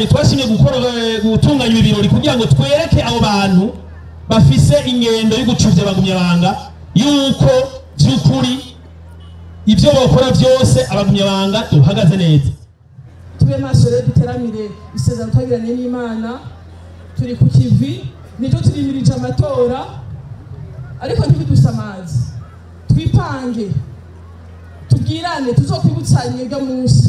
twashimye gutunganya ibirori kugira ngo twereke abo bantu bafise ingendo yo gucuvya abagumyabanga yuko by'ukuri ibyo bakora byose abagumyabanga tuhagaze neza. Tube maso rero duteramire isezerano twagiranye n'Imana, turi ku kivi nicyo turimirije amatora ariko ntibidusamaze, twipange tubwirane tuzokwibutsanye ibyo munsi.